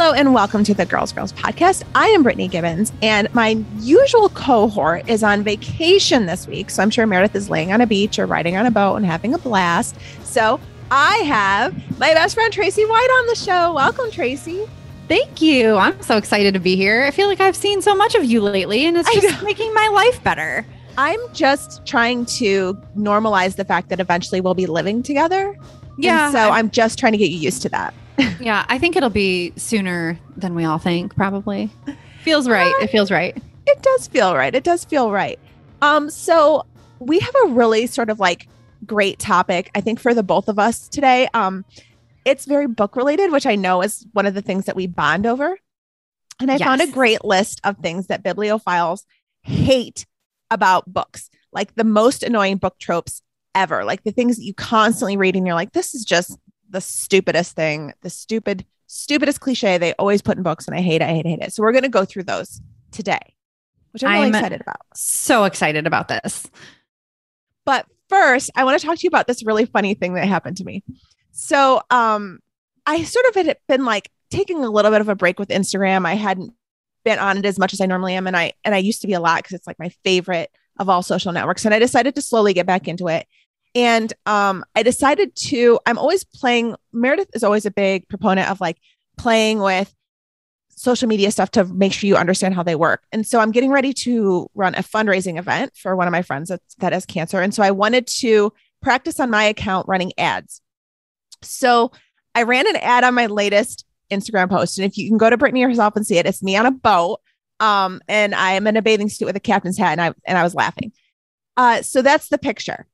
Hello and welcome to the Girls Podcast. I am Brittany Gibbons and my usual cohort is on vacation this week. So I'm sure Meredith is laying on a beach or riding on a boat and having a blast. So I have my best friend Tracy White on the show. Welcome, Tracy. Thank you. I'm so excited to be here. I feel like I've seen so much of you lately and it's just making my life better. I'm just trying to normalize the fact that eventually we'll be living together. Yeah. And so I'm just trying to get you used to that. Yeah, I think it'll be sooner than we all think, probably. Feels right. It feels right. It does feel right. It does feel right. So we have a really sort of like great topic, I think, for the both of us today. It's very book related, which I know is one of the things that we bond over. And I found a great list of things that bibliophiles hate about books, like the most annoying book tropes ever, like the things that you constantly read and you're like, this is just the stupidest thing, the stupidest cliche they always put in books. And I hate it. So we're going to go through those today, which I'm really excited about. So excited about this. But first, I want to talk to you about this really funny thing that happened to me. So I sort of had been like taking a little bit of a break with Instagram. I hadn't been on it as much as I normally am. And I used to be a lot because it's like my favorite of all social networks. And I decided to slowly get back into it. And I decided I'm always playing. Meredith is always a big proponent of like playing with social media stuff to make sure you understand how they work. And so I'm getting ready to run a fundraising event for one of my friends that has cancer. And so I wanted to practice on my account running ads. So I ran an ad on my latest Instagram post. And if you can go to Brittany herself and see it, it's me on a boat. And I'm in a bathing suit with a captain's hat and I was laughing. So that's the picture.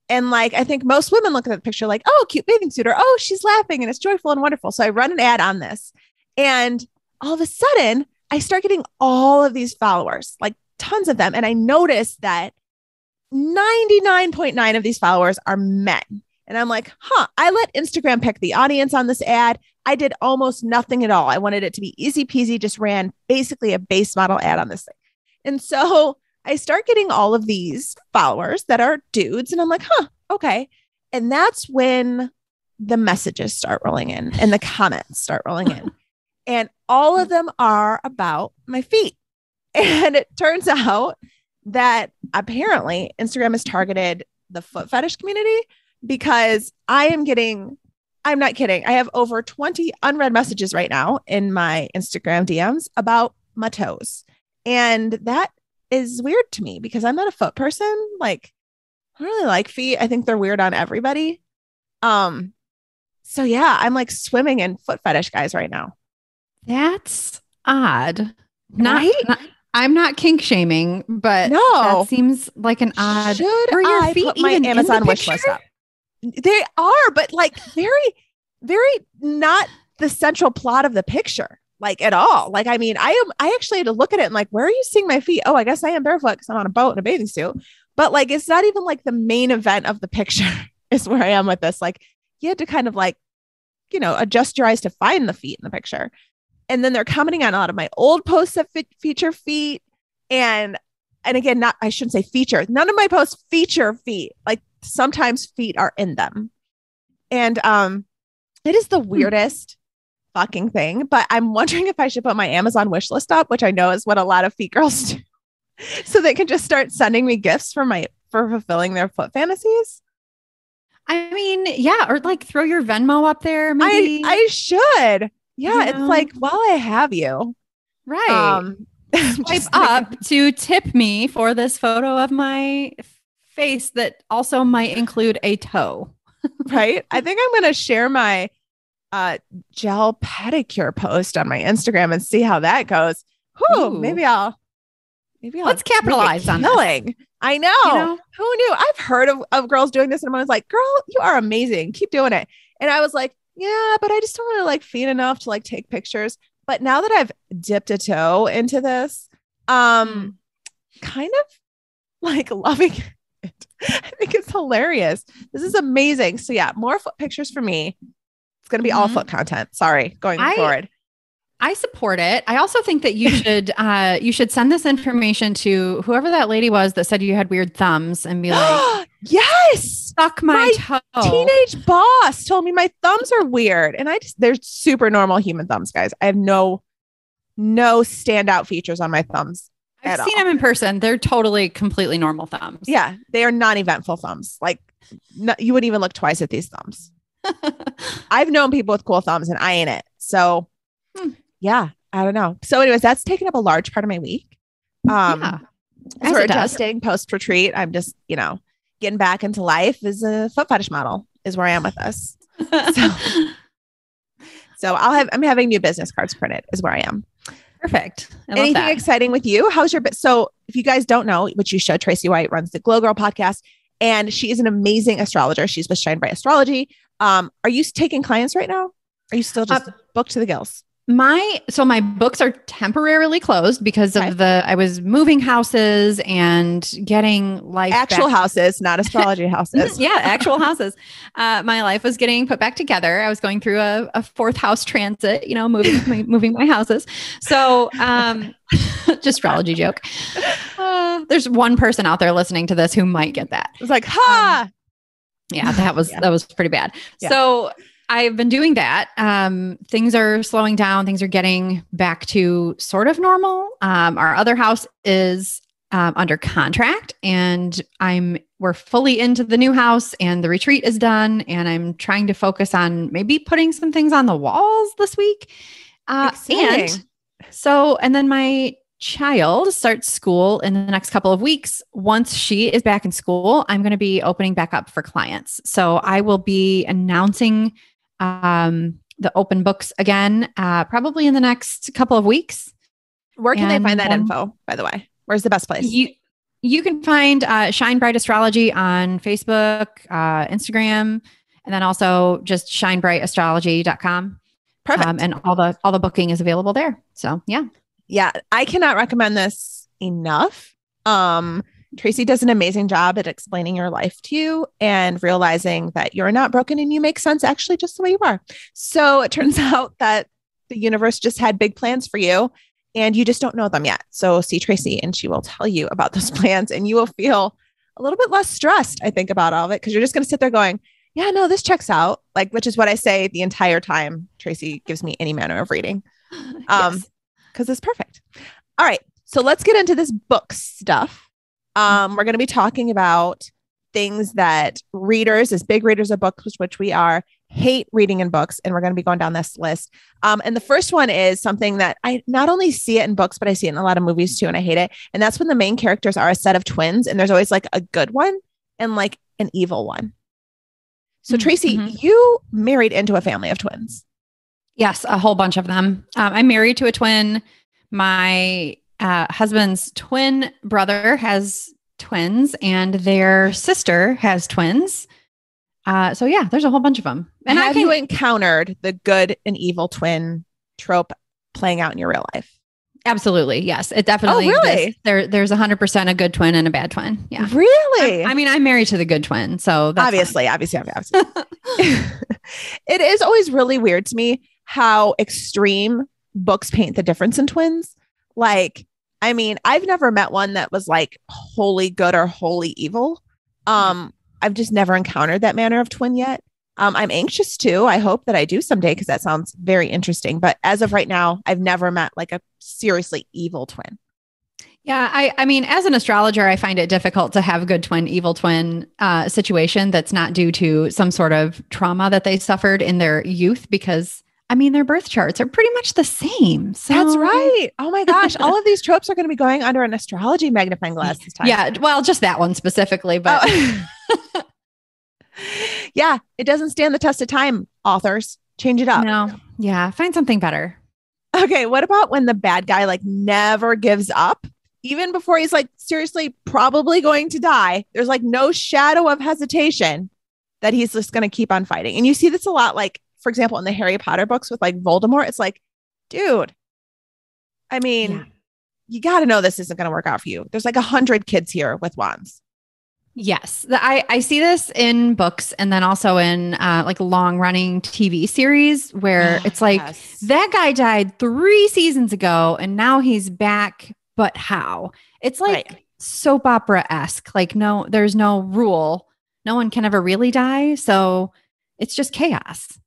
And like, I think most women look at the picture like, oh, cute bathing suit, or, oh, she's laughing and it's joyful and wonderful. So I run an ad on this and all of a sudden I start getting all of these followers, like tons of them. And I noticed that 99.9 of these followers are men. And I'm like, I let Instagram pick the audience on this ad. I did almost nothing at all. I wanted it to be easy peasy, just ran basically a base model ad on this thing. And so I start getting all of these followers that are dudes. And I'm like, okay. And that's when the messages start rolling in and the comments start rolling in. And all of them are about my feet. And it turns out that apparently Instagram has targeted the foot fetish community because I'm not kidding. I have over 20 unread messages right now in my Instagram DMs about my toes. And that is weird to me because I'm not a foot person. Like, I don't really like feet. I think they're weird on everybody. So yeah, I'm like swimming in foot fetish guys right now. That's odd. I'm not kink shaming, but no, that seems like an odd. Should I put my Amazon wish list up? They are, but like very, very not the central plot of the picture. Like at all. Like, I mean, I actually had to look at it and like, where are you seeing my feet? Oh, I guess I am barefoot because I'm on a boat in a bathing suit. But like, it's not even like the main event of the picture is where I am with this. Like, you had to kind of like, adjust your eyes to find the feet in the picture. And then they're commenting on a lot of my old posts that feature feet. And again, I shouldn't say feature. None of my posts feature feet. Like sometimes feet are in them. And it is the weirdest fucking thing, but I'm wondering if I should put my Amazon wish list up, which I know is what a lot of feet girls do, so they can just start sending me gifts for fulfilling their foot fantasies. I mean, yeah, or like throw your Venmo up there. Maybe I should. Yeah, it's like, while I have you, right? Swipe up to tip me for this photo of my face that also might include a toe. Right. I think I'm going to share my gel pedicure post on my Instagram and see how that goes. Maybe I'll let's capitalize on this. I know. Who knew? I've heard of girls doing this and I was like, girl, you are amazing. Keep doing it. And I was like, yeah, but I just don't really like feet enough to like take pictures. But now that I've dipped a toe into this, kind of like loving it. I think it's hilarious. This is amazing. So yeah, more foot pictures for me. It's going to be all foot content. Sorry, going forward. I support it. I also think that you should send this information to whoever that lady was that said you had weird thumbs and be like, yes, stuck my toe. Teenage boss told me my thumbs are weird. And they're super normal human thumbs, guys. I have no standout features on my thumbs. I've seen them in person. They're totally, completely normal thumbs. Yeah. They are non-eventful thumbs. Like you wouldn't even look twice at these thumbs. I've known people with cool thumbs and I ain't it. So yeah, I don't know. So anyways, that's taken up a large part of my week. As we're adjusting post-retreat, I'm just, getting back into life as a foot fetish model is where I am with this. So I'm having new business cards printed is where I am. Perfect. Anything exciting with you? How's your so if you guys don't know, which you should, Tracy White runs the Glow Girl podcast and she is an amazing astrologer. She's with Shine Bright Astrology. Are you taking clients right now? Are you still just booked to the gills? My books are temporarily closed because of I was moving houses and getting life actual houses, not astrology houses. Yeah, actual houses. My life was getting put back together. I was going through a fourth house transit, moving my houses. So, just astrology joke. There's one person out there listening to this who might get that. It's like, ha. Yeah, that was pretty bad. Yeah. So I've been doing that. Things are slowing down. Things are getting back to sort of normal. Our other house is under contract and we're fully into the new house and the retreat is done. And I'm trying to focus on maybe putting some things on the walls this week. And then my child starts school in the next couple of weeks. Once she is back in school, I'm going to be opening back up for clients. So I will be announcing the open books again, probably in the next couple of weeks. Where can they find that info, by the way? Where's the best place? You can find Shine Bright Astrology on Facebook, Instagram, and then also just shinebrightastrology.com. Perfect. And all the booking is available there. So yeah, I cannot recommend this enough. Tracy does an amazing job at explaining your life to you and realizing that you're not broken and you make sense actually just the way you are. So it turns out that the universe just had big plans for you and you just don't know them yet. So see Tracy and she will tell you about those plans and you will feel a little bit less stressed, I think, about all of it. Cause you're just going to sit there going, yeah, no, this checks out. Like, which is what I say the entire time Tracy gives me any manner of reading. Cause it's perfect. All right. So let's get into this book stuff. We're going to be talking about things that readers, as big readers of books, which we are, hate reading in books. And we're going to be going down this list. And the first one is something that I not only see it in books, but I see it in a lot of movies too. And I hate it. And that's when the main characters are a set of twins. And there's always like a good one and like an evil one. So Tracy, you married into a family of twins. Yes, a whole bunch of them. I'm married to a twin. My husband's twin brother has twins and their sister has twins. So yeah, there's a whole bunch of them. And have you encountered the good and evil twin trope playing out in your real life? Absolutely. Yes, it definitely. Oh, really? There's 100% a good twin and a bad twin. Yeah. Really? I'm married to the good twin. So that's obviously. It is always really weird to me how extreme books paint the difference in twins. Like, I've never met one that was like wholly good or wholly evil. I've just never encountered that manner of twin yet. I'm anxious to. I hope that I do someday because that sounds very interesting. But as of right now, I've never met like a seriously evil twin. Yeah, I mean, as an astrologer, I find it difficult to have a good twin, evil twin situation that's not due to some sort of trauma that they suffered in their youth because their birth charts are pretty much the same. So. That's right. Oh my gosh. All of these tropes are going to be going under an astrology magnifying glass this time. Yeah. Well, just that one specifically, but yeah, it doesn't stand the test of time. Authors, change it up. No. Yeah. Find something better. Okay. What about when the bad guy like never gives up? Even before he's like seriously probably going to die, there's like no shadow of hesitation that he's just going to keep on fighting. And you see this a lot, like, for example, in the Harry Potter books with like Voldemort, it's like, dude, you got to know this isn't going to work out for you. There's like 100 kids here with wands. Yes. I see this in books and then also in like long running TV series where it's like that guy died 3 seasons ago and now he's back. But how? It's like soap opera-esque. Like, no, there's no rule. no one can ever really die. So it's just chaos.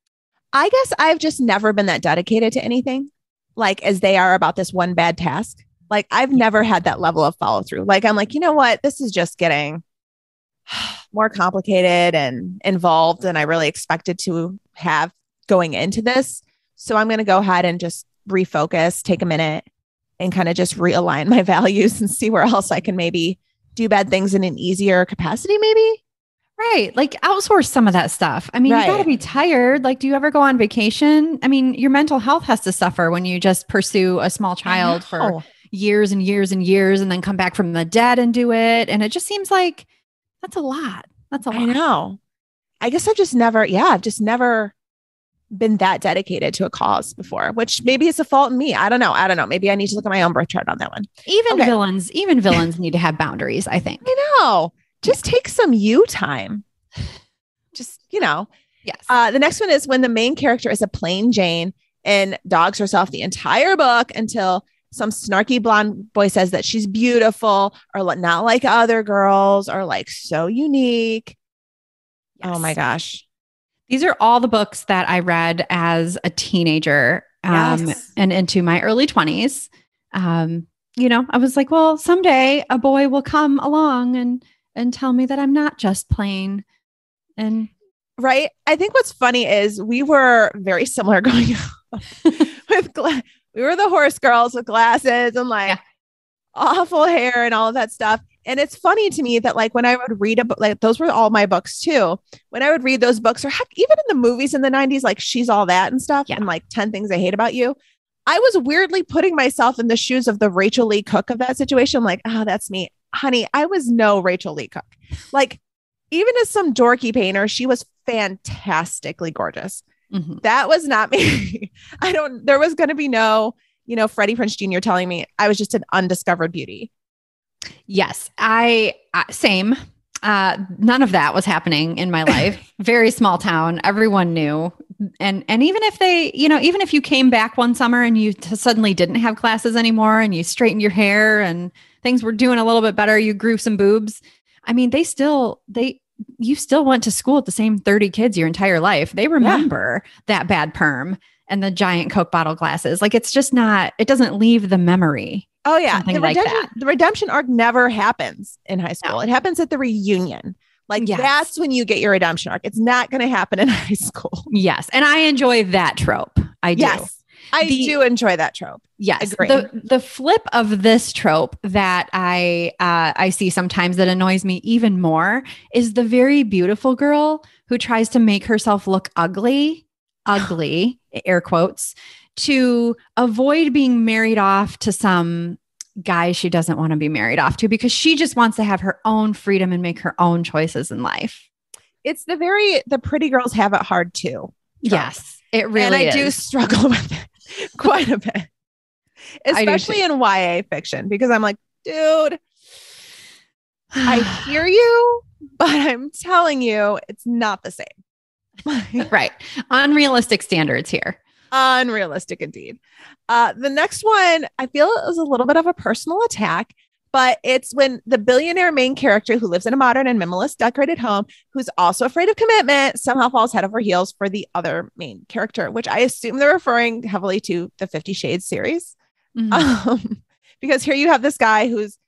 I guess I've just never been that dedicated to anything, like as they are about this one bad task. Like I've never had that level of follow through. Like I'm like, you know what? This is just getting more complicated and involved than I really expected to have going into this. So I'm going to go ahead and just refocus, take a minute and kind of just realign my values and see where else I can maybe do bad things in an easier capacity, maybe. Right. Like outsource some of that stuff. I mean, Right. you got to be tired. Like, do you ever go on vacation? I mean, your mental health has to suffer when you just pursue a small child for years and years and years and then come back from the dead and do it. And it just seems like that's a lot. That's a lot. I know. I guess I've just never been that dedicated to a cause before, which maybe is a fault in me. I don't know. Maybe I need to look at my own birth chart on that one. Even villains need to have boundaries, I think. I know. Just take some you time. Just, Yes. The next one is when the main character is a plain Jane and dogs herself the entire book until some snarky blonde boy says that she's beautiful or not like other girls or like so unique. Yes. Oh my gosh. These are all the books that I read as a teenager and into my early 20s. I was like, well, someday a boy will come along and tell me that I'm not just plain. And right. I think what's funny is we were very similar going up with we were the horse girls with glasses and awful hair and all of that stuff. And it's funny to me that like when I would read a book, like those were all my books too. When I would read those books or heck, even in the movies in the 90s, like She's All That and stuff and like 10 Things I Hate About You, I was weirdly putting myself in the shoes of the Rachel Lee Cook of that situation. Like, oh, that's me. Honey, I was no Rachel Lee Cook. Like even as some dorky painter, she was fantastically gorgeous. Mm-hmm. That was not me. There was going to be no, Freddie Prinze Jr. telling me I was just an undiscovered beauty. Yes, same. None of that was happening in my life. Very small town. Everyone knew. And even if even if you came back one summer and you suddenly didn't have classes anymore and you straightened your hair and things were doing a little bit better, you grew some boobs. I mean, you still went to school with the same 30 kids your entire life. They remember that bad perm and the giant Coke bottle glasses. Like it's just not, it doesn't leave the memory. Oh yeah. The redemption arc never happens in high school. No. It happens at the reunion. Like that's when you get your redemption arc. It's not going to happen in high school. Yes. And I enjoy that trope. I do. Yes. I do enjoy that trope. Yes. The flip of this trope that I see sometimes that annoys me even more is the very beautiful girl who tries to make herself look ugly, air quotes, to avoid being married off to some guy she doesn't want to be married off to because she just wants to have her own freedom and make her own choices in life. It's the pretty girls have it hard too. Yes, it really is. And I do struggle with it quite a bit, especially in YA fiction, because I'm like, dude, I hear you, but I'm telling you, it's not the same. Right. Unrealistic standards here. Unrealistic indeed. The next one, I feel it was a little bit of a personal attack, but it's when the billionaire main character who lives in a modern and minimalist decorated home, who's also afraid of commitment, somehow falls head over heels for the other main character, which I assume they're referring heavily to the 50 Shades series. Mm-hmm. Because here you have this guy who's,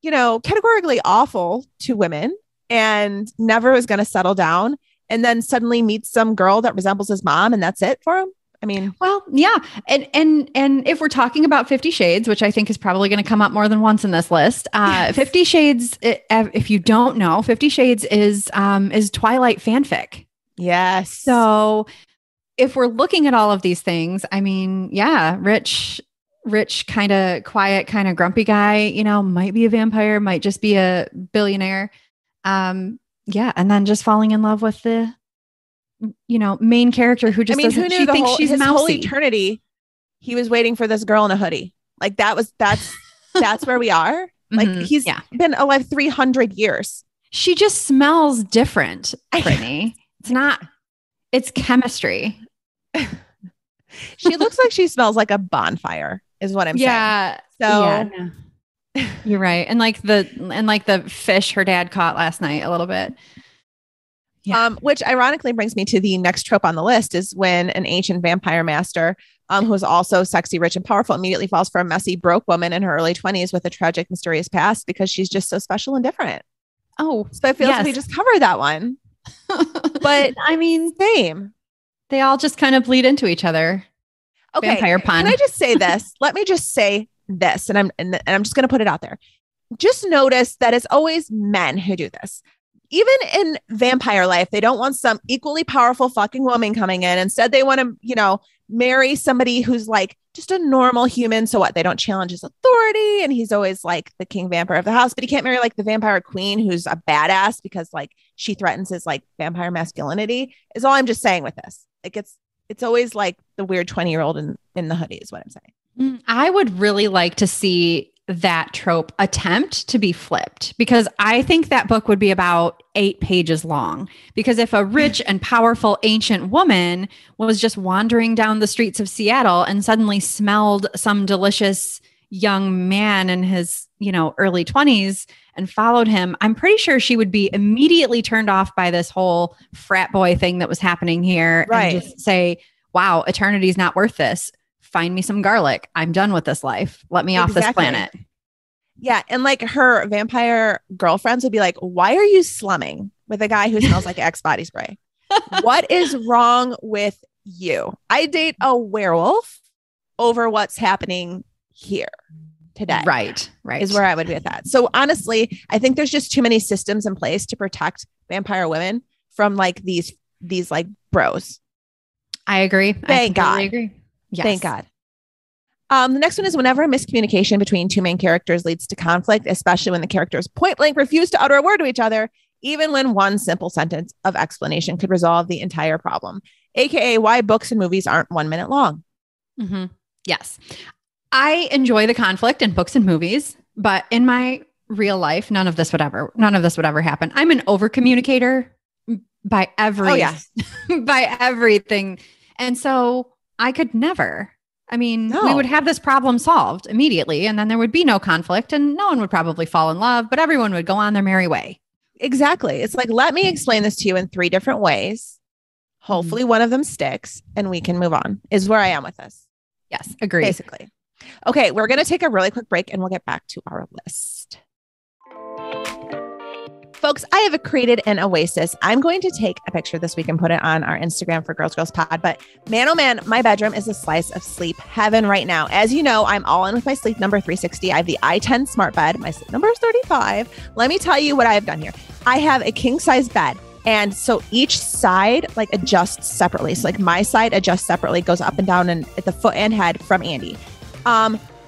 categorically awful to women and never is going to settle down, and then suddenly meets some girl that resembles his mom, and that's it for him. I mean, well, yeah. And if we're talking about 50 Shades, which I think is probably going to come up more than once in this list, 50 Shades, if you don't know, 50 Shades is Twilight fanfic. Yes. So if we're looking at all of these things, I mean, yeah, rich, kind of quiet, kind of grumpy guy, might be a vampire, might just be a billionaire. And then just falling in love with the main character who just doesn't, she thinks she's mousy. Whole eternity, he was waiting for this girl in a hoodie. Like that's where we are. Like he's been alive 300 years. She just smells different, Brittany. It's chemistry. She looks like she smells like a bonfire is what I'm saying. So you're right. And like the fish her dad caught last night a little bit. Which ironically brings me to the next trope on the list is when an ancient vampire master who's also sexy, rich, and powerful immediately falls for a messy, broke woman in her early 20s with a tragic, mysterious past because she's just so special and different. Oh, so I feel like we just covered that one. But I mean, same. They all just kind of bleed into each other. Okay. Vampire pun. Can I just say this? Let me just say this, and I'm just going to put it out there. Just notice that it's always men who do this. Even in vampire life, they don't want some equally powerful fucking woman coming in. Instead, they want to, marry somebody who's like just a normal human. So what? They don't challenge his authority. And he's always like the king vampire of the house, but he can't marry like the vampire queen who's a badass because like she threatens his like vampire masculinity is all I'm just saying with this. Like it's always like the weird 20-year-old in the hoodie is what I'm saying. I would really like to see that trope attempt to be flipped because I think that book would be about 8 pages long. Because if a rich and powerful ancient woman was just wandering down the streets of Seattle and suddenly smelled some delicious young man in his, early 20s and followed him, I'm pretty sure she would be immediately turned off by this whole frat boy thing that was happening here. Right. And just say, wow, eternity's not worth this. Find me some garlic. I'm done with this life. Let me off this planet. Yeah. And like her vampire girlfriends would be like, why are you slumming with a guy who smells like Axe body spray? What is wrong with you? I date a werewolf over what's happening here today. Right. Is where I would be with that. So honestly, I think there's just too many systems in place to protect vampire women from like these like bros. I agree. Thank God. Agree. Yes. Thank God. The next one is whenever a miscommunication between two main characters leads to conflict, especially when the characters point blank refuse to utter a word to each other, even when one simple sentence of explanation could resolve the entire problem, aka why books and movies aren't 1 minute long. Mm-hmm. Yes. I enjoy the conflict in books and movies, but in my real life, none of this would ever happen. I'm an over communicator by by everything. And so I could never. I mean, we would have this problem solved immediately and then there would be no conflict and no one would probably fall in love, but everyone would go on their merry way. Exactly. It's like, let me explain this to you in 3 different ways. Hopefully one of them sticks and we can move on is where I am with this. Yes. Agree. Basically. Okay. We're going to take a really quick break and we'll get back to our list. Folks, I have created an oasis. I'm going to take a picture this week and put it on our Instagram for Girls Pod. But man, oh man, my bedroom is a slice of sleep heaven right now. As you know, I'm all in with my Sleep Number 360. I have the i10 smart bed. My Sleep Number is 35. Let me tell you what I have done here. I have a king size bed. And so each side like adjusts separately. So like my side adjusts separately, goes up and down and at the foot and head from Andy.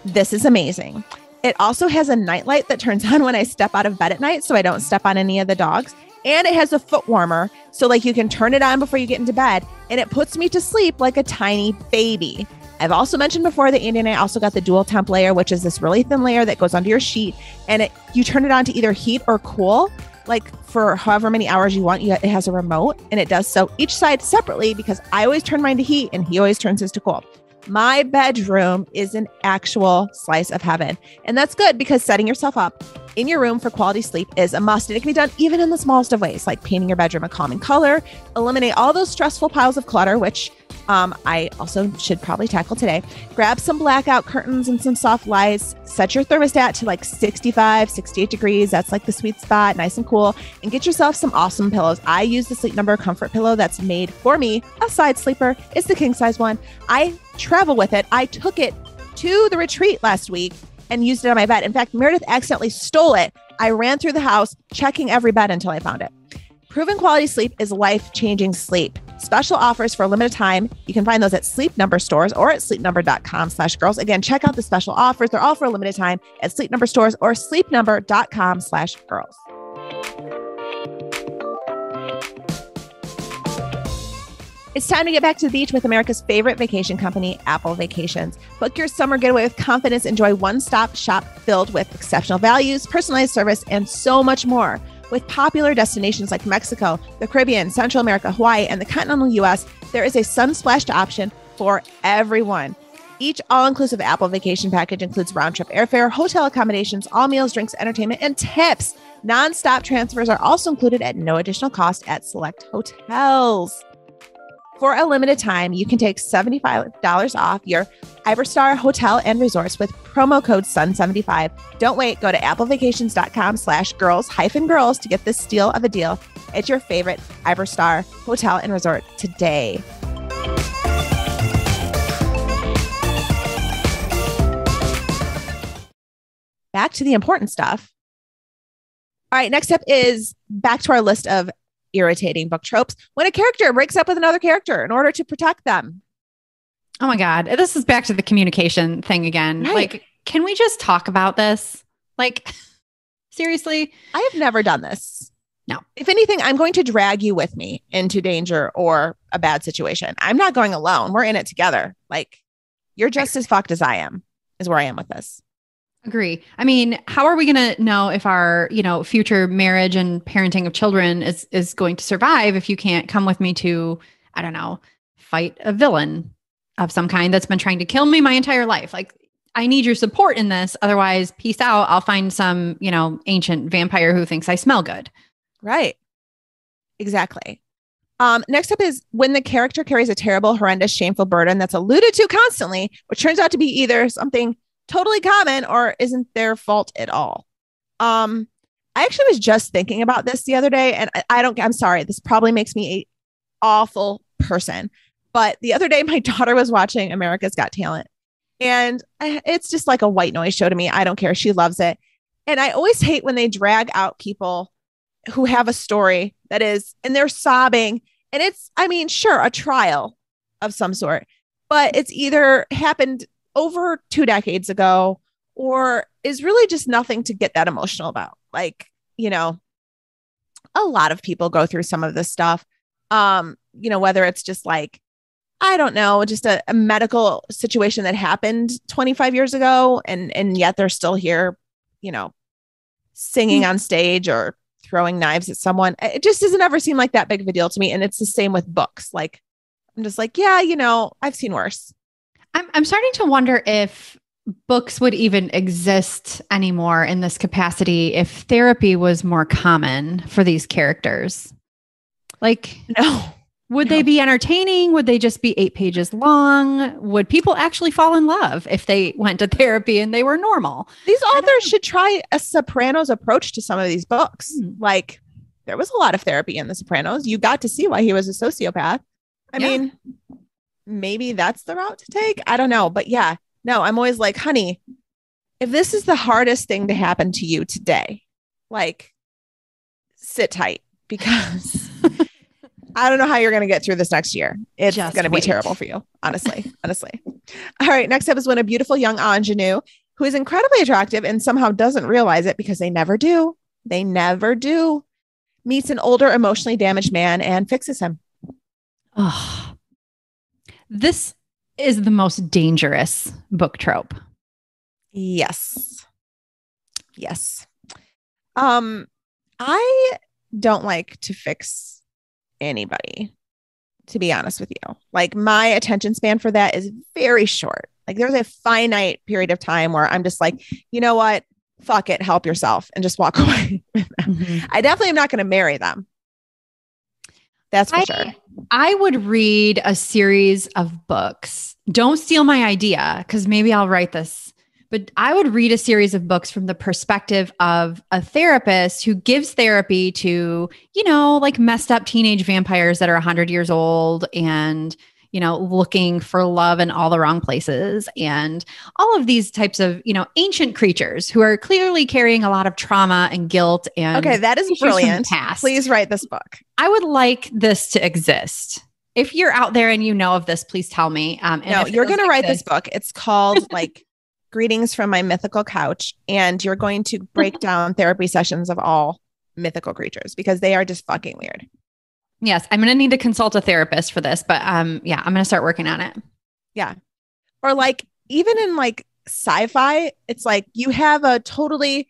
This is amazing. It also has a nightlight that turns on when I step out of bed at night so I don't step on any of the dogs. And it has a foot warmer. So like you can turn it on before you get into bed and it puts me to sleep like a tiny baby. I've also mentioned before that Andy and I also got the dual temp layer, which is this really thin layer that goes onto your sheet. And you turn it on to either heat or cool, like for however many hours you want. It has a remote and it does so each side separately because I always turn mine to heat and he always turns his to cool. My bedroom is an actual slice of heaven. And that's good because setting yourself up in your room for quality sleep is a must. And it can be done even in the smallest of ways, like painting your bedroom a calming color, eliminate all those stressful piles of clutter, which I also should probably tackle today. Grab some blackout curtains and some soft lights, set your thermostat to like 65, 68 degrees. That's like the sweet spot, nice and cool, and get yourself some awesome pillows. I use the Sleep Number comfort pillow that's made for me, a side sleeper. It's the king size one. I travel with it. I took it to the retreat last week and used it on my bed. In fact, Meredith accidentally stole it. I ran through the house checking every bed until I found it. Proven quality sleep is life-changing sleep. Special offers for a limited time. You can find those at Sleep Number stores or at sleepnumber.com/girls. Again, check out the special offers. They're all for a limited time at Sleep Number stores or sleepnumber.com/girls. It's time to get back to the beach with America's favorite vacation company, Apple Vacations. Book your summer getaway with confidence. Enjoy one-stop shop filled with exceptional values, personalized service, and so much more. With popular destinations like Mexico, the Caribbean, Central America, Hawaii, and the continental U.S., there is a sun-splashed option for everyone. Each all-inclusive Apple vacation package includes round-trip airfare, hotel accommodations, all meals, drinks, entertainment, and tips. Non-stop transfers are also included at no additional cost at select hotels. For a limited time, you can take $75 off your Iverstar Hotel and Resorts with promo code SUN75. Don't wait. Go to applevacations.com/girls-girls to get this steal of a deal at your favorite Iverstar Hotel and Resort today. Back to the important stuff. All right, next up is back to our list of irritating book tropes. When a character breaks up with another character in order to protect them. Oh my God. This is back to the communication thing again. Right. Like, can we just talk about this? Like, seriously? I have never done this. No. If anything, I'm going to drag you with me into danger or a bad situation. I'm not going alone. We're in it together. Like, you're just as fucked as I am, is where I am with this. Agree. I mean, how are we going to know if our, future marriage and parenting of children is going to survive if you can't come with me to, I don't know, fight a villain of some kind that's been trying to kill me my entire life? Like, I need your support in this. Otherwise, peace out. I'll find some, ancient vampire who thinks I smell good. Right. Exactly. Next up is when the character carries a terrible, horrendous, shameful burden that's alluded to constantly, which turns out to be either something totally common or isn't their fault at all. I actually was just thinking about this the other day, and I'm sorry, this probably makes me an awful person, but the other day my daughter was watching America's Got Talent, and it's just like a white noise show to me. I don't care. She loves it. And I always hate when they drag out people who have a story that is, and they're sobbing, and it's, sure, a trial of some sort, but it's either happened over 2 decades ago or is really just nothing to get that emotional about. Like, a lot of people go through some of this stuff. Whether it's just like, I don't know, just a medical situation that happened 25 years ago and yet they're still here, singing on stage or throwing knives at someone. It just doesn't ever seem like that big of a deal to me. And it's the same with books. Like, I'm just like, yeah, I've seen worse. I'm starting to wonder if books would even exist anymore in this capacity if therapy was more common for these characters. Like, no. Would they be entertaining? Would they just be 8 pages long? Would people actually fall in love if they went to therapy and they were normal? These authors should try a Sopranos approach to some of these books. Like, there was a lot of therapy in The Sopranos. You got to see why he was a sociopath. I mean, maybe that's the route to take. I don't know. But yeah, no, I'm always like, honey, if this is the hardest thing to happen to you today, like, sit tight, because I don't know how you're going to get through this next year. It's going to be terrible for you. Honestly. All right. Next up is when a beautiful young ingenue who is incredibly attractive and somehow doesn't realize it, because they never do, meets an older, emotionally damaged man and fixes him. Oh, this is the most dangerous book trope. Yes. I don't like to fix anybody, to be honest with you. Like, my attention span for that is very short. Like, there's a finite period of time where I'm just like, you know what? Fuck it. Help yourself, and just walk away with them. Mm-hmm. I definitely am not going to marry them. That's for sure. I would read a series of books. Don't steal my idea, because maybe I'll write this. But I would read a series of books from the perspective of a therapist who gives therapy to, like messed up teenage vampires that are 100 years old and, looking for love in all the wrong places, and all of these types of, ancient creatures who are clearly carrying a lot of trauma and guilt. And okay, that is brilliant. Please write this book. I would like this to exist. If you're out there and you know of this, please tell me. No, you're going to write this book. It's called like Greetings from My Mythical Couch. And you're going to break down therapy sessions of all mythical creatures, because they are just fucking weird. Yes. I'm going to need to consult a therapist for this, but I'm going to start working on it. Yeah. Or like, even in like sci-fi, it's like you have a totally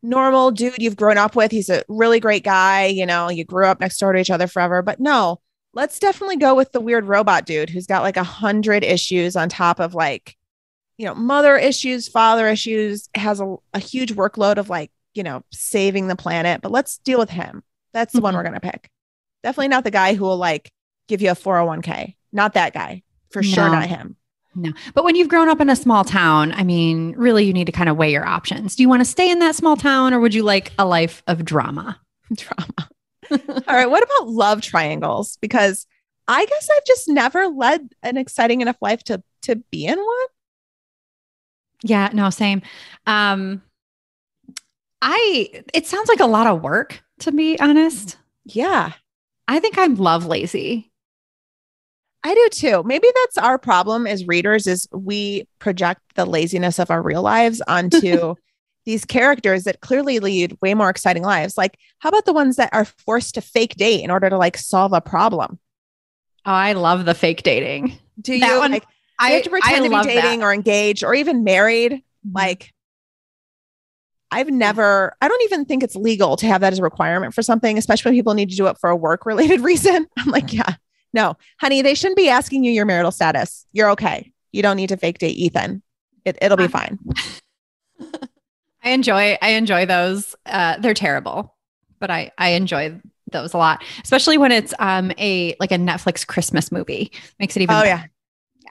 normal dude you've grown up with. He's a really great guy. You grew up next door to each other forever, but no, let's definitely go with the weird robot dude who's got like 100 issues on top of like mother issues, father issues, has a huge workload of like, saving the planet, but let's deal with him. That's the one we're going to pick. Definitely not the guy who will like give you a 401k. Not that guy. For sure, not him. No. But when you've grown up in a small town, I mean, really, you need to kind of weigh your options. Do you want to stay in that small town or would you like a life of drama? Drama. All right. What about love triangles? Because I guess I've just never led an exciting enough life to be in one. Yeah, no, same. It sounds like a lot of work, to be honest. Yeah. I think I'm love lazy. I do too. Maybe that's our problem as readers is we project the laziness of our real lives onto these characters that clearly lead way more exciting lives. Like, how about the ones that are forced to fake date in order to like solve a problem? Oh, I love the fake dating. Do you like, you have to pretend to be dating or engaged or even married? Mm-hmm. Like, I don't even think it's legal to have that as a requirement for something, especially when people need to do it for a work related reason. I'm like, yeah, no, honey, they shouldn't be asking you your marital status. You're okay. You don't need to fake date Ethan. It'll be fine. I enjoy those. They're terrible, but I enjoy those a lot, especially when it's a Netflix Christmas movie. Makes it even better.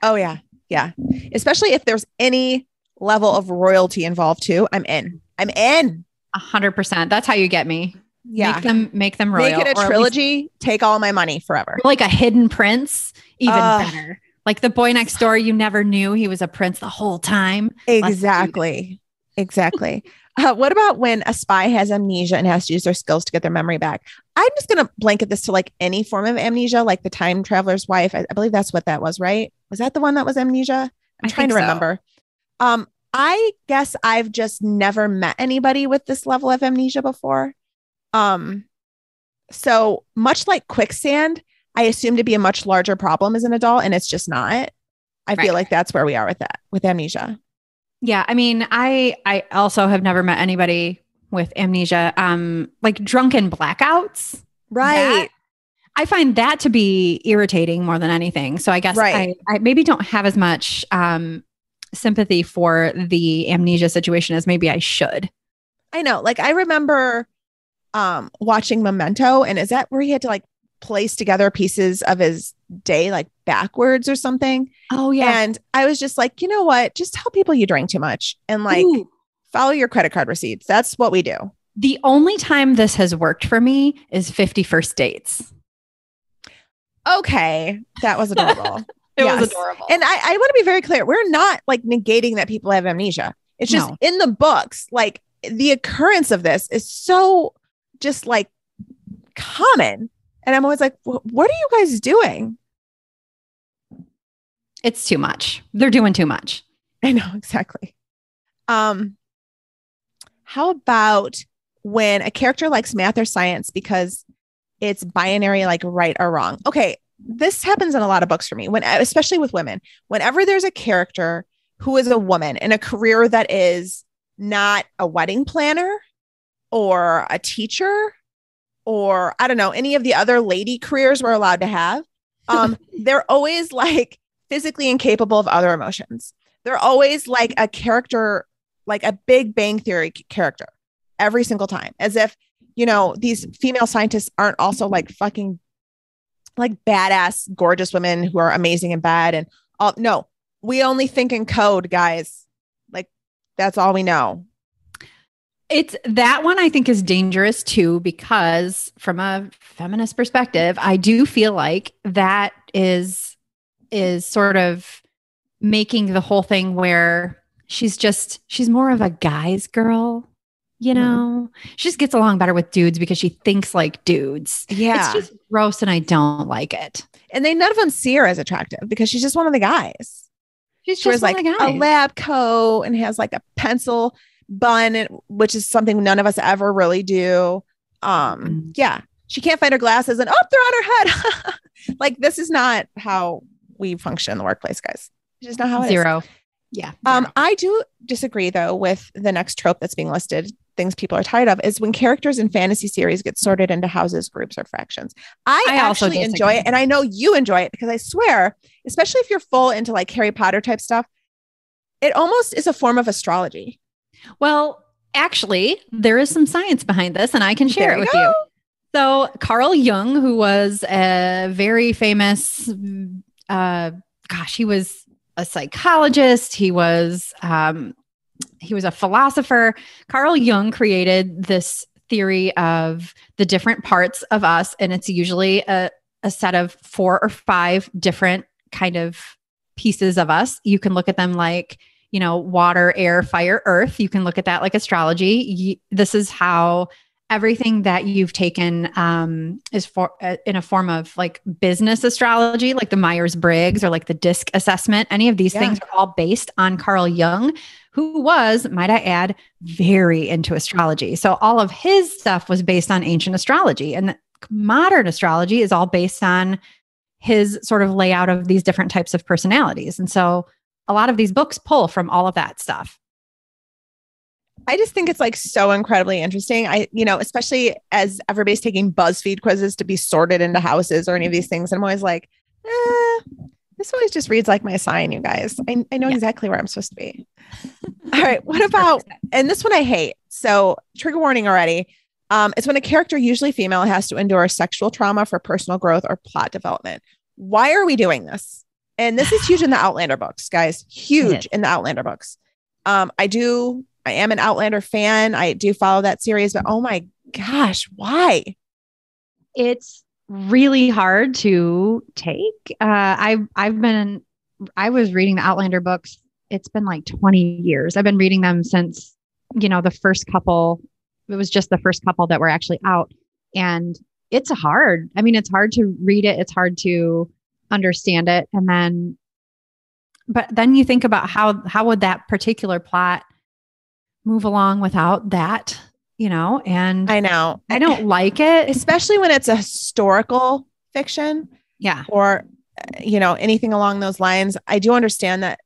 Oh yeah. Yeah. Especially if there's any level of royalty involved too. I'm in. 100%. That's how you get me. Yeah. Make them royal. Make it a trilogy. Take all my money forever. Like a hidden prince. Even better. Like the boy next door. You never knew he was a prince the whole time. Exactly. What about when a spy has amnesia and has to use their skills to get their memory back? I'm just going to blanket this to like any form of amnesia, like the time traveler's wife. I believe that's what that was, right? Was that the one that was amnesia? I'm trying to remember. I guess I've just never met anybody with this level of amnesia before. So much like quicksand, I assume to be a much larger problem as an adult, and it's just not. I feel like that's where we are with amnesia. Yeah. I mean, I also have never met anybody with amnesia, like drunken blackouts. Right. I find that to be irritating more than anything. So I guess I maybe don't have as much, sympathy for the amnesia situation as maybe I should. I know. Like I remember watching Memento, and is that where he had to like place together pieces of his day like backwards or something? Oh yeah. And I was just like, you know what? Just tell people you drank too much and like follow your credit card receipts. That's what we do. The only time this has worked for me is 50 First Dates. Okay. That was adorable. It was adorable. And I want to be very clear. We're not like negating that people have amnesia. It's just in the books, like the occurrence of this is so just like common. And I'm always like, what are you guys doing? It's too much. They're doing too much. I know, exactly. How about when a character likes math or science because it's binary, like right or wrong? Okay. This happens in a lot of books for me, especially with women. Whenever there's a character who is a woman in a career that is not a wedding planner or a teacher or I don't know, any of the other lady careers we're allowed to have, they're always like physically incapable of other emotions. They're always like a character, like a Big Bang Theory character every single time, as if, these female scientists aren't also like fucking like badass, gorgeous women who are amazing in bed. And no, we only think in code, guys. Like that's all we know. It's that one I think is dangerous too, because from a feminist perspective, I do feel like that is sort of making the whole thing where she's more of a guy's girl. She just gets along better with dudes because she thinks like dudes. Yeah. It's just gross and I don't like it. And none of them see her as attractive because she's just one of the guys. She wears like a lab coat and has like a pencil bun, which is something none of us ever really do. Yeah. She can't find her glasses and they're on her head. Like this is not how we function in the workplace, guys. It's just not how it Zero. is. Yeah. I do disagree though with the next trope that's being listed. Things people are tired of is when characters in fantasy series get sorted into houses, groups, or factions. I actually enjoy it. And I know you enjoy it because I swear, especially if you're full into like Harry Potter type stuff, It almost is a form of astrology. Well, actually, there is some science behind this, and I can share it with you. you. So Carl Jung, who was a very famous, he was a psychologist. He was a philosopher. Carl Jung created this theory of the different parts of us, and it's usually a set of 4 or 5 different kind of pieces of us. You can look at them like, water, air, fire, earth. You can look at that like astrology. This is how everything that you've taken is for in a form of like business astrology, like the Myers-Briggs or like the DISC assessment. Any of these things are all based on Carl Jung, who was, might I add, very into astrology. So all of his stuff was based on ancient astrology, and modern astrology is all based on his sort of layout of these different types of personalities. And so a lot of these books pull from all of that stuff. I just think it's like so incredibly interesting. Especially as everybody's taking BuzzFeed quizzes to be sorted into houses or any of these things. And I'm always like, this always just reads like my sign, you guys. I know exactly where I'm supposed to be. All right. What about, and this one I hate. So trigger warning already. It's when a character, usually female, has to endure sexual trauma for personal growth or plot development. Why are we doing this? And this is huge in the Outlander books, guys. Huge in the Outlander books. I am an Outlander fan. I do follow that series, but oh my gosh, why? It's really hard to take. I was reading the Outlander books. It's been like 20 years. I've been reading them since, the first couple. It was just the first couple that were actually out. And it's hard. I mean, it's hard to read it. It's hard to understand it. But then you think about how would that particular plot move along without that, and I know I don't like it, especially when it's a historical fiction. Yeah. Or, anything along those lines. I do understand that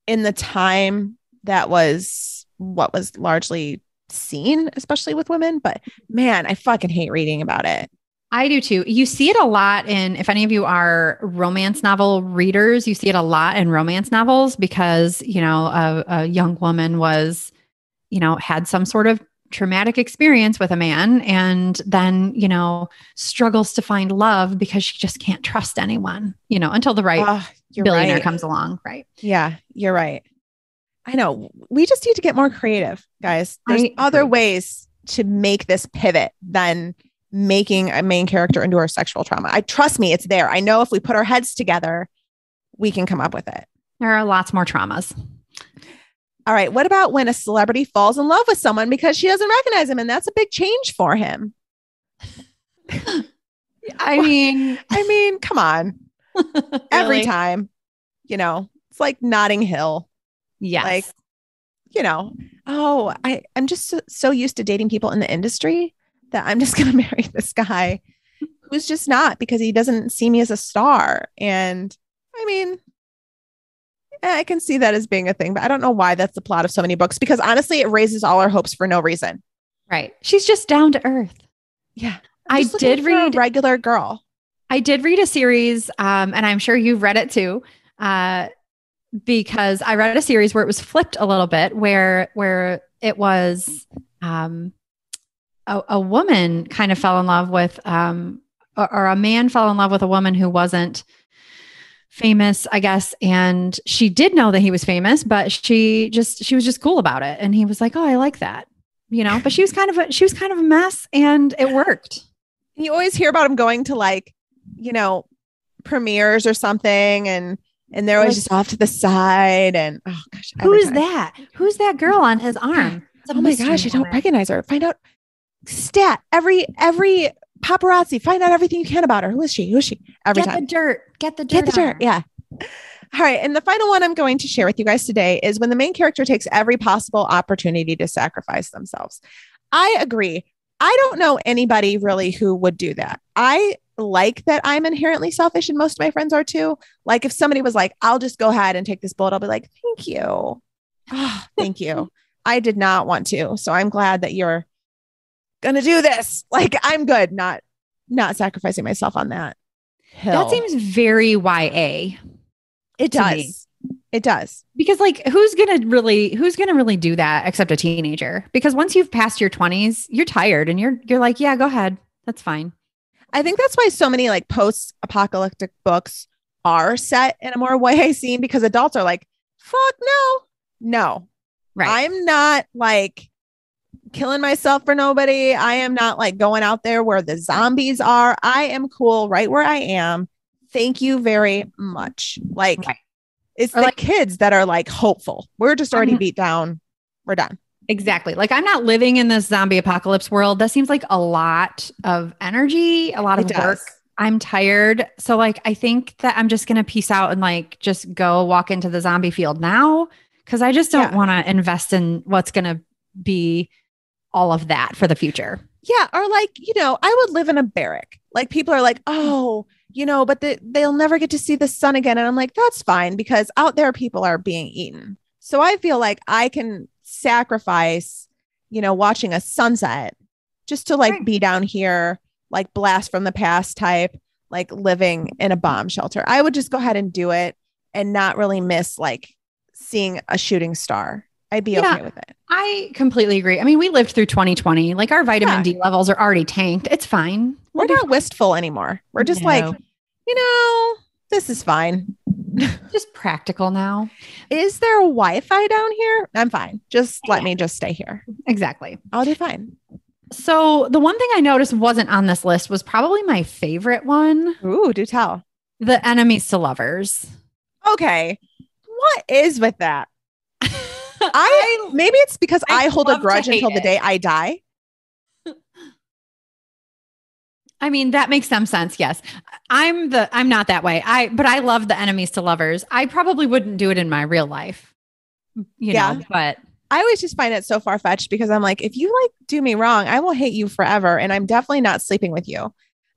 in the time that was what was largely seen, especially with women, but man, I fucking hate reading about it. I do too. You see it a lot if any of you are romance novel readers, you see it a lot in romance novels because, a young woman was, had some sort of traumatic experience with a man and then, struggles to find love because she just can't trust anyone, until the right billionaire comes along. Right. Yeah, you're right. I know. We just need to get more creative, guys. There's other ways to make this pivot than making a main character endure sexual trauma. Trust me, it's there. I know if we put our heads together, we can come up with it. There are lots more traumas. All right. What about when a celebrity falls in love with someone because she doesn't recognize him? And that's a big change for him. I mean, come on. Really? Every time, it's like Notting Hill. Yes. Like, I'm just so used to dating people in the industry that I'm just going to marry this guy who's just not, because he doesn't see me as a star. And I can see that as being a thing, but I don't know why that's the plot of so many books, because honestly, it raises all our hopes for no reason. Right. She's just down to earth. Yeah. I did read a regular girl. I did read a series, and I'm sure you've read it too, because I read a series where it was flipped a little bit, where it was a woman kind of fell in love with, or a man fell in love with a woman who wasn't famous, I guess. And she did know that he was famous, but she was just cool about it. And he was like, oh, I like that, but she was kind of a mess, and it worked. You always hear about him going to premieres or something, and they're always just off to the side. And oh gosh, who's that girl on his arm? Oh my gosh, I don't recognize her. Find out every paparazzi, find out everything you can about her. Who is she? Every time. Get the dirt. Yeah. All right. And the final one I'm going to share with you guys today is when the main character takes every possible opportunity to sacrifice themselves. I agree. I don't know anybody really who would do that. I like that I'm inherently selfish, and most of my friends are too. Like if somebody was like, I'll just go ahead and take this bullet, I'll be like, thank you. Oh, thank you. I did not want to. So I'm glad that you're going to do this. Like I'm good. Not sacrificing myself on that hill. That seems very YA. It does. It does. Because like, who's going to really do that except a teenager? Because once you've passed your 20s, you're tired and you're like, yeah, go ahead. That's fine. I think that's why so many like post-apocalyptic books are set in a more YA scene, because adults are like, fuck no. Right. I'm not like killing myself for nobody. I am not like going out there where the zombies are. I am cool right where I am. Thank you very much. Like, right. It's or the like, kids that are like hopeful. We're just already beat down. We're done. Exactly. Like, I'm not living in this zombie apocalypse world. That seems like a lot of energy, a lot of work. I'm tired. So like, I think that I'm just going to peace out and like, just go walk into the zombie field now. Cause I just don't want to invest in what's going to be all of that for the future. Yeah. Or like, I would live in a barrack. Like people are like, oh, but they'll never get to see the sun again. And I'm like, that's fine, because out there people are being eaten. So I feel like I can sacrifice, watching a sunset just to like be down here, like blast from the past type, like living in a bomb shelter. I would just go ahead and do it and not really miss like seeing a shooting star. I'd be okay with it. I completely agree. I mean, we lived through 2020. Like our vitamin D levels are already tanked. It's fine. We're not wistful anymore. We're just like, this is fine. Just practical now. Is there a Wi-Fi down here? I'm fine. Just let me just stay here. Exactly. I'll do fine. So the one thing I noticed wasn't on this list was probably my favorite one. Ooh, do tell. The enemies to lovers. Okay. What is with that? Maybe it's because I hold a grudge until the day I die. I mean, that makes some sense. Yes. I'm not that way. But I love the enemies to lovers. I probably wouldn't do it in my real life, know, but I always just find it so far-fetched, because I'm like, if you like do me wrong, I will hate you forever. And I'm definitely not sleeping with you.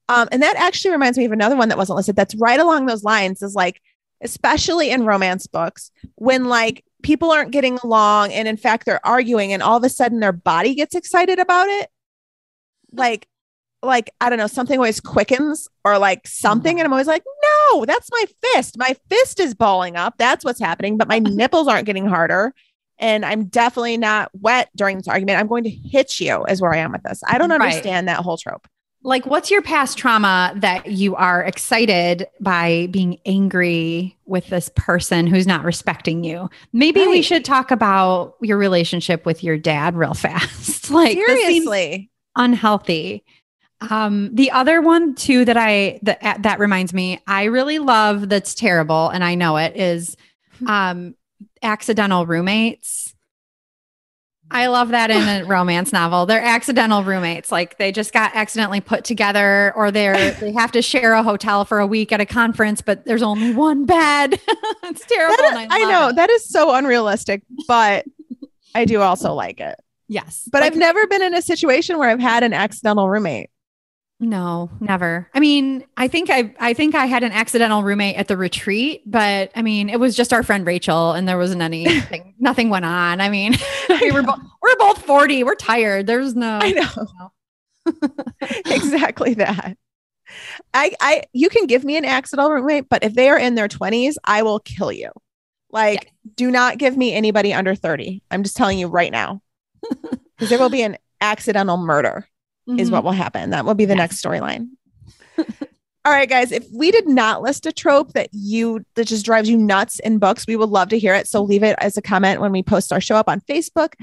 And that actually reminds me of another one that wasn't listed. That's right along those lines, is like, especially in romance books, when like people aren't getting along and in fact they're arguing and all of a sudden their body gets excited about it. Like, I don't know, something always quickens or like something. And I'm always like, no, that's my fist. My fist is balling up. That's what's happening. But my nipples aren't getting harder. And I'm definitely not wet during this argument. I'm going to hit you is where I am with this. I don't understand that whole trope. Like, what's your past trauma that you are excited by being angry with this person who's not respecting you? Maybe we should talk about your relationship with your dad real fast. Like, seriously, unhealthy. The other one too that reminds me, I really love, that's terrible, and I know it is, accidental roommates. I love that in a romance novel. They're accidental roommates. Like they just got accidentally put together, or they have to share a hotel for a week at a conference, but there's only one bed. It's terrible. I know that is so unrealistic, but I do also like it. Yes. But I've never been in a situation where I've had an accidental roommate. No, never. I mean, I think I had an accidental roommate at the retreat, but I mean, it was just our friend Rachel, and there wasn't anything, nothing went on. I mean, we're both 40. We're tired. There's no, I know. Exactly that. You can give me an accidental roommate, but if they are in their 20s, I will kill you. Like, do not give me anybody under 30. I'm just telling you right now, because there will be an accidental murder. Is what will happen. That will be the next storyline. All right, guys, if we did not list a trope that just drives you nuts in books, we would love to hear it. So leave it as a comment when we post our show up on Facebook.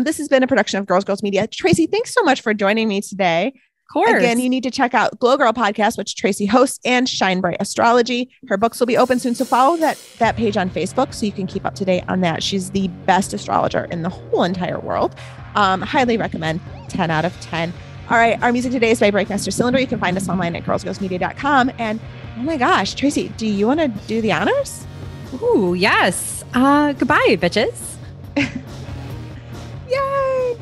This has been a production of Girls Media. Tracy, thanks so much for joining me today. Of course. Again, you need to check out Glow Girl Podcast, which Tracy hosts, and Shine Bright Astrology. Her books will be open soon, so follow that page on Facebook so you can keep up to date on that. She's the best astrologer in the whole entire world. Highly recommend. 10 out of 10. All right. Our music today is by Breakmaster Cylinder. You can find us online at girlsghostmedia.com. And oh my gosh, Tracy, do you want to do the honors? Ooh, yes. Goodbye, bitches. Yay.